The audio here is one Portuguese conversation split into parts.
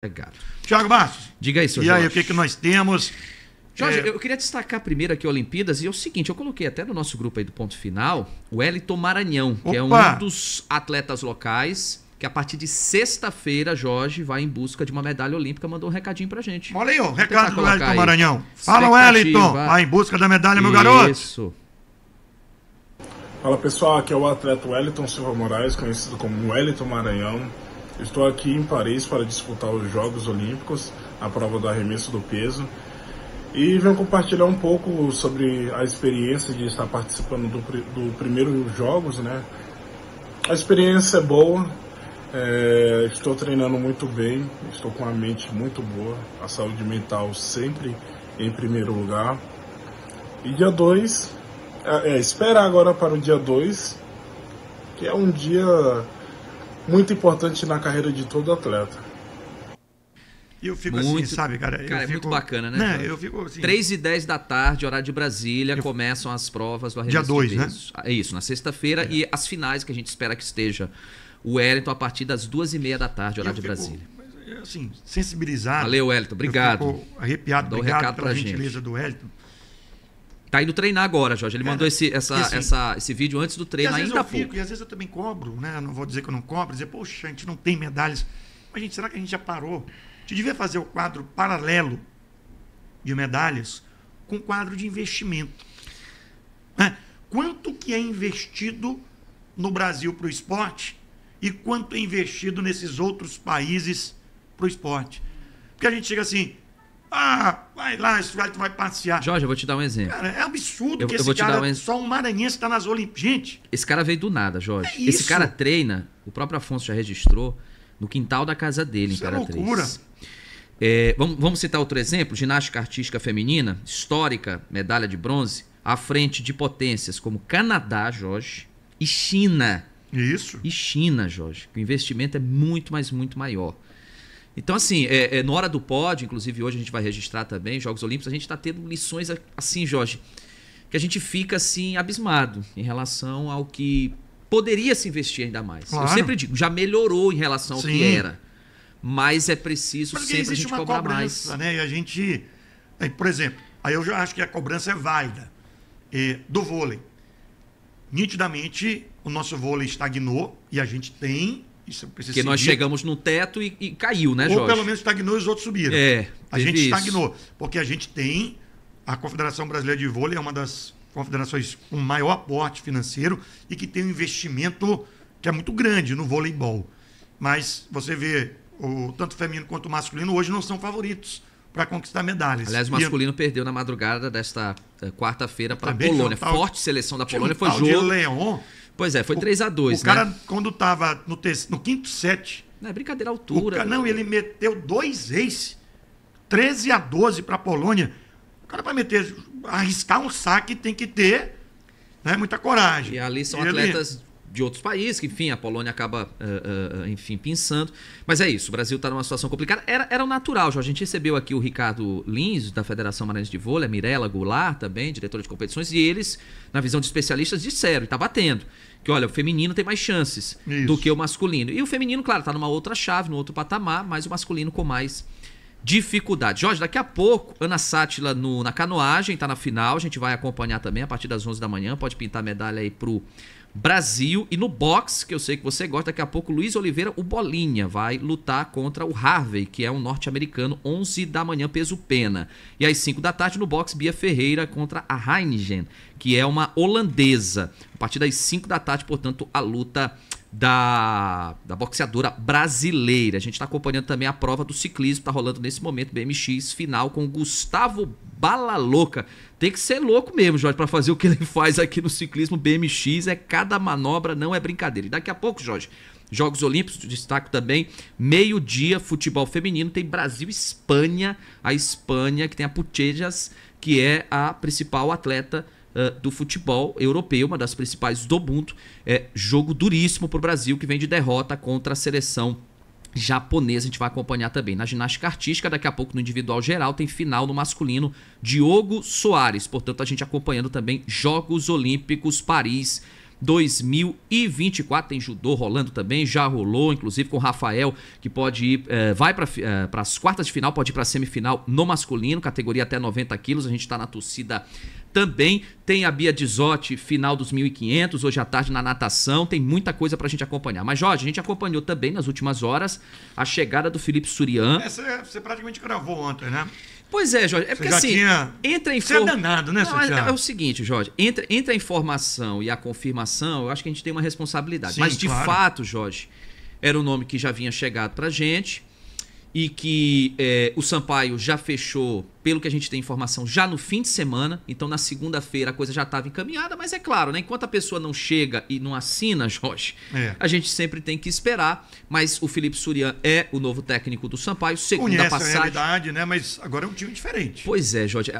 Obrigado. Thiago Bastos. Diga aí, senhor E Jorge. aí, o que nós temos? Jorge, eu queria destacar primeiro aqui Olimpíadas, e é o seguinte, eu coloquei até no nosso grupo aí do Ponto Final, o Wellington Maranhão, que é um dos atletas locais, que a partir de sexta-feira, Jorge, vai em busca de uma medalha olímpica, mandou um recadinho pra gente. Olha aí, ó, recado do Wellington aí. Maranhão. Fala, Wellington, vai em busca da medalha, meu garoto. Isso. Fala pessoal, aqui é o atleta Wellington Silva Moraes, conhecido como Wellington Maranhão. Estou aqui em Paris para disputar os Jogos Olímpicos, a prova do arremesso do peso. E venho compartilhar um pouco sobre a experiência de estar participando do primeiro Jogos, né? A experiência é boa, estou treinando muito bem, estou com a mente muito boa, a saúde mental sempre em primeiro lugar. E dia 2, esperar agora para o dia 2, que é um dia muito importante na carreira de todo atleta. E eu fico assim, sabe, cara? Cara, é muito bacana, né? Eu fico assim. 3h10 da tarde, horário de Brasília, começam as provas do arremesso Dia 2, de né? peso. É isso, na sexta-feira, e as finais que a gente espera que esteja o Wellington a partir das 2h30 da tarde, horário de Brasília. Assim, sensibilizado. Valeu, Wellington, obrigado. Eu fico arrepiado, Dá um obrigado recado pela pra gentileza gente. do Wellington. Tá indo treinar agora, Jorge. Ele mandou esse vídeo antes do treino, ainda há pouco. E às vezes eu também cobro, né? Não vou dizer que eu não cobro, dizer, poxa, a gente não tem medalhas. Mas, gente, será que a gente já parou? A gente devia fazer o quadro paralelo de medalhas com quadro de investimento. Né? Quanto que é investido no Brasil para o esporte e quanto é investido nesses outros países para o esporte? Porque a gente chega assim, vai lá, esse velho vai passear. Jorge, eu vou te dar um exemplo. Cara, é absurdo que eu vou esse te dar cara, só um maranhense está nas Olimpíadas. Gente, esse cara veio do nada, Jorge. É Esse isso. cara treina, o próprio Afonso já registrou, no quintal da casa dele, isso é Imperatriz. loucura. Vamos citar outro exemplo? Ginástica artística feminina, histórica, medalha de bronze, à frente de potências como Canadá, Jorge, e China. Isso. E China, Jorge. O investimento é muito, mas muito maior. Então, assim, na hora do pódio, inclusive hoje a gente vai registrar também Jogos Olímpicos, a gente está tendo lições assim, Jorge, que a gente fica assim abismado em relação ao que poderia se investir ainda mais. Claro. Eu sempre digo, já melhorou em relação ao Sim. que era, mas é preciso Porque sempre a existe gente uma cobrar cobrança, mais. né? E a gente, por exemplo, aí eu já acho que a cobrança é válida. Do vôlei. Nitidamente, o nosso vôlei estagnou e a gente tem... Isso precisa Porque ser nós dito. chegamos no teto e caiu, né, Ou Jorge? pelo menos estagnou e os outros subiram. A teve gente isso. estagnou. Porque a gente tem... A Confederação Brasileira de Vôlei é uma das confederações com maior aporte financeiro e que tem um investimento que é muito grande no voleibol. Mas você vê, tanto o feminino quanto o masculino hoje não são favoritos para conquistar medalhas. Aliás, o masculino perdeu na madrugada desta quarta-feira para a Também Polônia. tinha um tal- Forte seleção da Tinha Polônia, um foi tal de jogo. Leon. Pois é, foi 3-2, O cara, né? quando estava no quinto set, Não é brincadeira a altura. ele meteu 2 ace, 13-12 para a Polônia. O cara vai arriscar um saque tem que ter, né, muita coragem. E ali são atletas de outros países, que, enfim, a Polônia acaba, enfim, pensando. Mas é isso, o Brasil está numa situação complicada. Era o natural, Jorge. A gente recebeu aqui o Ricardo Lins, da Federação Maranhense de Vôlei, a Mirella Goulart também, diretora de competições, e eles, na visão de especialistas, disseram, e está batendo, que, olha, o feminino tem mais chances do que o masculino. E o feminino, claro, está numa outra chave, num outro patamar, mas o masculino com mais dificuldade. Jorge, daqui a pouco, Ana Sátila na canoagem, está na final, a gente vai acompanhar também a partir das 11 da manhã, pode pintar medalha aí pro Brasil. E no boxe, que eu sei que você gosta, daqui a pouco Luiz Oliveira, o Bolinha, vai lutar contra o Harvey, que é um norte-americano, 11 da manhã, peso pena. E às 5 da tarde no boxe, Bia Ferreira contra a Heineken, que é uma holandesa. A partir das 5 da tarde, portanto, a luta da boxeadora brasileira. A gente está acompanhando também a prova do ciclismo, está rolando nesse momento, BMX final com o Gustavo Bala Louca. Tem que ser louco mesmo, Jorge, para fazer o que ele faz aqui no ciclismo BMX. Cada manobra, não é brincadeira. E daqui a pouco, Jorge, Jogos Olímpicos, destaco também, meio-dia, futebol feminino, tem Brasil e Espanha. A Espanha, que tem a Putellas, que é a principal atleta do futebol europeu, uma das principais do mundo. Jogo duríssimo para o Brasil, que vem de derrota contra a seleção japonesa. A gente vai acompanhar também na ginástica artística. Daqui a pouco no individual geral tem final no masculino, Diogo Soares. Portanto, a gente acompanhando também Jogos Olímpicos Paris 2024. Tem judô rolando também, já rolou, inclusive com o Rafael, que pode ir, vai para as quartas de final, pode ir para a semifinal no masculino, categoria até 90 quilos. A gente está na torcida também. Tem a Bia Dizotti, final dos 1.500, hoje à tarde na natação. Tem muita coisa pra gente acompanhar. Mas, Jorge, a gente acompanhou também nas últimas horas a chegada do Felipe Surian. Você praticamente gravou ontem, né? Pois é, Jorge. É porque assim, entra em Você é danado, né, Santiago? É o seguinte, Jorge. Entre a informação e a confirmação, eu acho que a gente tem uma responsabilidade. Sim, mas, de claro. fato, Jorge, era um nome que já vinha chegado pra gente. E que o Sampaio já fechou, pelo que a gente tem informação, já no fim de semana. Então, na segunda-feira, a coisa já estava encaminhada. Mas é claro, né? Enquanto a pessoa não chega e não assina, Jorge, a gente sempre tem que esperar. Mas o Felipe Surian é o novo técnico do Sampaio. Segunda Conhece passagem. a realidade, né? Mas agora é um time diferente. Pois é, Jorge.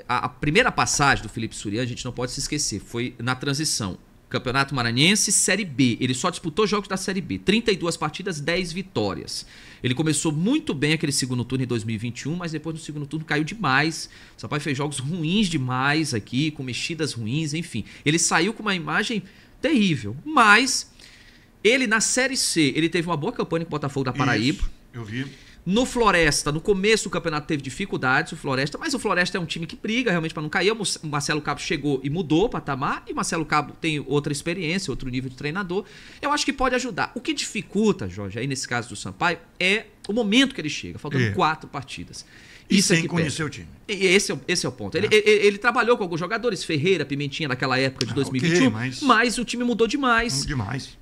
A primeira passagem do Felipe Surian, a gente não pode se esquecer, foi na transição. Campeonato Maranhense, Série B. Ele só disputou jogos da Série B. 32 partidas, 10 vitórias. Ele começou muito bem aquele segundo turno em 2021, mas depois no segundo turno caiu demais. O Sampaio fez jogos ruins demais aqui, com mexidas ruins, enfim. Ele saiu com uma imagem terrível. Mas ele, na Série C, ele teve uma boa campanha com o Botafogo da Paraíba. Isso, eu vi. No Floresta, no começo do campeonato teve dificuldades, mas o Floresta é um time que briga realmente para não cair. O Marcelo Cabo chegou e mudou o patamar, e o Marcelo Cabo tem outra experiência, outro nível de treinador. Eu acho que pode ajudar. O que dificulta, Jorge, aí nesse caso do Sampaio, é o momento que ele chega, faltando 4 partidas. E Isso sem conhecer o time. Esse é o ponto. Ele trabalhou com alguns jogadores, Ferreira, Pimentinha, naquela época de 2021, mas o time mudou demais.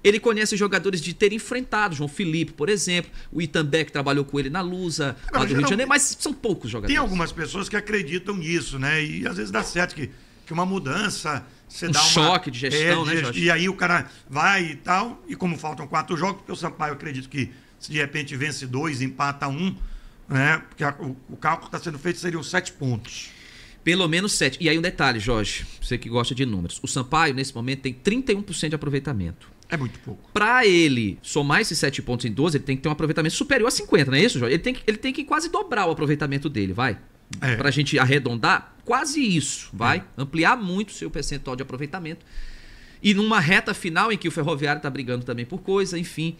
Ele conhece jogadores de ter enfrentado, João Felipe, por exemplo, o Itambeck trabalhou com ele na Lusa, lá do Rio de Janeiro, mas são poucos jogadores. Tem algumas pessoas que acreditam nisso, né? E às vezes dá certo que uma mudança, você dá choque de gestão, né, Jorge? E aí o cara vai e tal, e como faltam 4 jogos, porque o Sampaio, eu acredito que se de repente vence 2, empata 1, né? Porque o cálculo que está sendo feito seriam 7 pontos. Pelo menos 7. E aí um detalhe, Jorge, você que gosta de números. O Sampaio, nesse momento, tem 31% de aproveitamento. É muito pouco. Para ele somar esses 7 pontos em 12, ele tem que ter um aproveitamento superior a 50, não é isso, Jorge? Ele tem que quase dobrar o aproveitamento dele, vai? Pra gente arredondar, quase isso, vai? Ampliar muito o seu percentual de aproveitamento. E numa reta final em que o Ferroviário tá brigando também por coisa, enfim...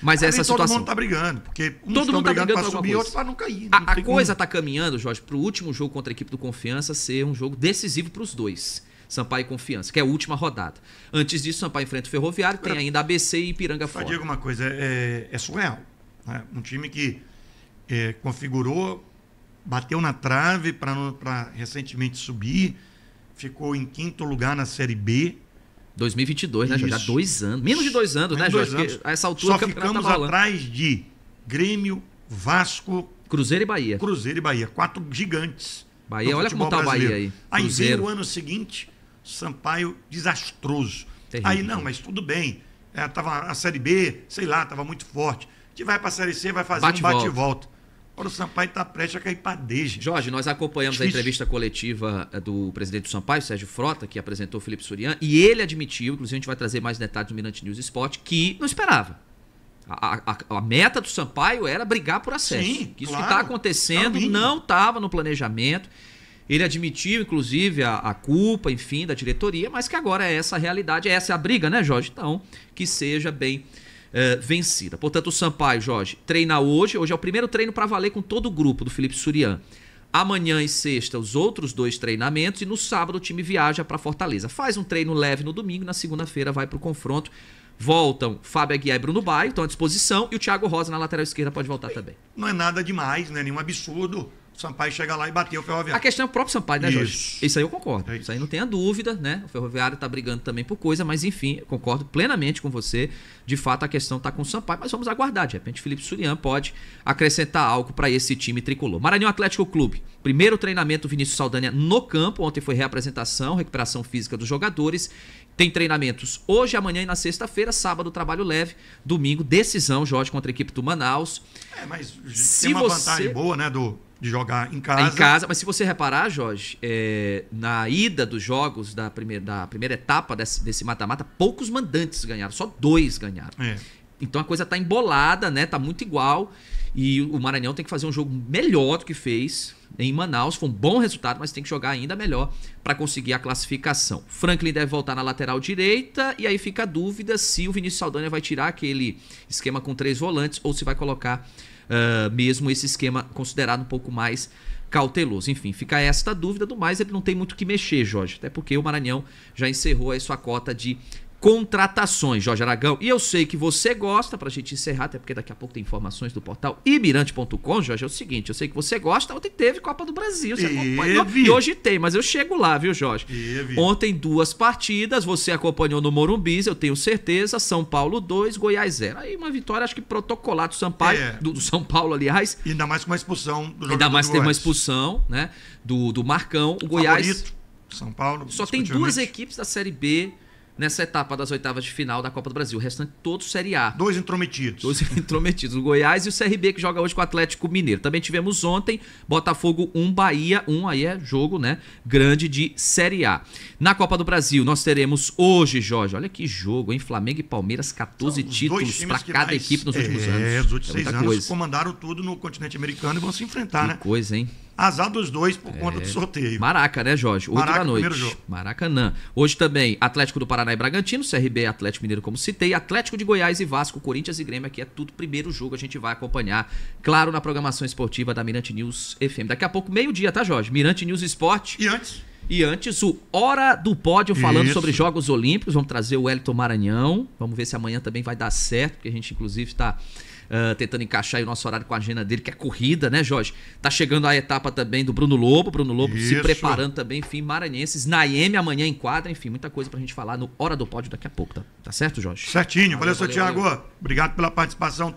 Mas essa situação. Todo mundo tá brigando, porque uns todo mundo tá brigando para subir, outros para não cair. A coisa tá caminhando, Jorge, pro último jogo contra a equipe do Confiança ser um jogo decisivo pros dois. Sampaio e Confiança, que é a última rodada. Antes disso, Sampaio enfrenta o Ferroviário, tem ainda ABC e Ipiranga fora. Eu digo uma coisa, é surreal. Né? Um time que configurou, bateu na trave para recentemente subir, ficou em 5º lugar na Série B. 2022, né, Jorge? Já 2 anos. Menos de 2 anos, né, Jorge? Porque a essa altura só ficamos atrás de Grêmio, Vasco, Cruzeiro e Bahia. 4 gigantes. Bahia, olha como tá o Bahia aí. Aí veio o ano seguinte, Sampaio desastroso. Terrível. Aí não, mas tudo bem. Tava a Série B, sei lá, tava muito forte. A gente vai pra Série C, vai fazer um bate-volta. Agora o Sampaio está prestes a cair para desde. Jorge, nós acompanhamos a entrevista coletiva do presidente do Sampaio, Sérgio Frota, que apresentou o Felipe Surian, e ele admitiu, inclusive a gente vai trazer mais detalhes no Mirante News Sport, que não esperava. A meta do Sampaio era brigar por acesso. Sim, que isso que está acontecendo não estava no planejamento. Ele admitiu, inclusive, a culpa, enfim, da diretoria, mas que agora é essa a realidade, essa é a briga, né, Jorge? Então, que seja bem vencida. Portanto, o Sampaio, Jorge, treina hoje. Hoje é o primeiro treino para valer com todo o grupo do Felipe Surian. Amanhã e sexta, os outros 2 treinamentos. E no sábado, o time viaja para Fortaleza. Faz um treino leve no domingo. Na segunda-feira, vai para o confronto. Voltam Fábio Aguiar e Bruno Baio, estão à disposição. E o Thiago Rosa, na lateral esquerda, pode voltar também. Não é nada demais, não é nenhum absurdo. O Sampaio chega lá e bateu o Ferroviário. A questão é o próprio Sampaio, né, Jorge? Isso aí eu concordo. Isso. Isso aí não tenha dúvida, né? O Ferroviário tá brigando também por coisa, mas enfim, eu concordo plenamente com você. De fato, a questão tá com o Sampaio, mas vamos aguardar. De repente, Felipe Surian pode acrescentar algo para esse time tricolor. Maranhão Atlético Clube. Primeiro treinamento, Vinícius Saldanha no campo. Ontem foi reapresentação, recuperação física dos jogadores. Tem treinamentos hoje, amanhã e na sexta-feira. Sábado, trabalho leve. Domingo, decisão, Jorge, contra a equipe do Manaus. Mas tem uma vantagem boa, né, de jogar em casa. Em casa, mas se você reparar, Jorge, na ida dos jogos da primeira etapa desse mata-mata, poucos mandantes ganharam, só 2 ganharam. Então a coisa tá embolada, né? Tá muito igual. E o Maranhão tem que fazer um jogo melhor do que fez em Manaus. Foi um bom resultado, mas tem que jogar ainda melhor para conseguir a classificação. Franklin deve voltar na lateral direita e aí fica a dúvida se o Vinícius Saldanha vai tirar aquele esquema com 3 volantes ou se vai colocar mesmo esse esquema considerado um pouco mais cauteloso. Enfim, fica esta dúvida. Do mais, ele não tem muito o que mexer, Jorge, até porque o Maranhão já encerrou aí sua cota de contratações, Jorge Aragão. E eu sei que você gosta, pra gente encerrar, até porque daqui a pouco tem informações do portal imirante.com, Jorge, é o seguinte, eu sei que você gosta, ontem teve Copa do Brasil, você acompanhou, e hoje tem, mas eu chego lá, viu, Jorge? Ontem 2 partidas, você acompanhou no Morumbi, eu tenho certeza, São Paulo 2, Goiás 0. Aí uma vitória, acho que protocolar do Sampaio, do São Paulo, aliás. E ainda mais com uma expulsão do jogador. Ainda mais teve uma expulsão, né, do Marcão, o Goiás. Favorito, São Paulo. Só tem 2 equipes da Série B nessa etapa das oitavas de final da Copa do Brasil. O restante todos Série A. 2 intrometidos. 2 intrometidos. O Goiás e o CRB, que joga hoje com o Atlético Mineiro. Também tivemos ontem Botafogo 1, Bahia 1. Aí é jogo, né, grande de Série A. Na Copa do Brasil, nós teremos hoje, Jorge, olha que jogo, hein? Flamengo e Palmeiras, 14 títulos para cada equipe nos últimos anos. Os últimos 6 anos comandaram tudo no continente americano e vão se enfrentar, né? Que coisa, hein? Azar dos 2 por conta do sorteio. Maraca, né, Jorge? 8 da noite. Maracanã. Hoje também, Atlético do Paraná e Bragantino, CRB e Atlético Mineiro, como citei, Atlético de Goiás e Vasco, Corinthians e Grêmio, aqui é tudo primeiro jogo, a gente vai acompanhar, claro, na programação esportiva da Mirante News FM. Daqui a pouco, meio-dia, tá, Jorge? Mirante News Esporte. E antes, o Hora do Pódio, falando sobre Jogos Olímpicos. Vamos trazer o Wellington Maranhão. Vamos ver se amanhã também vai dar certo, porque a gente, inclusive, está tentando encaixar aí o nosso horário com a agenda dele, que é corrida, né, Jorge? Tá chegando a etapa também do Bruno Lobo. Bruno Lobo se preparando também, enfim, maranhenses. Naeme amanhã em quadra, enfim, muita coisa pra gente falar no Hora do Pódio daqui a pouco, tá certo, Jorge? Certinho. Valeu, seu Thiago. Obrigado pela participação.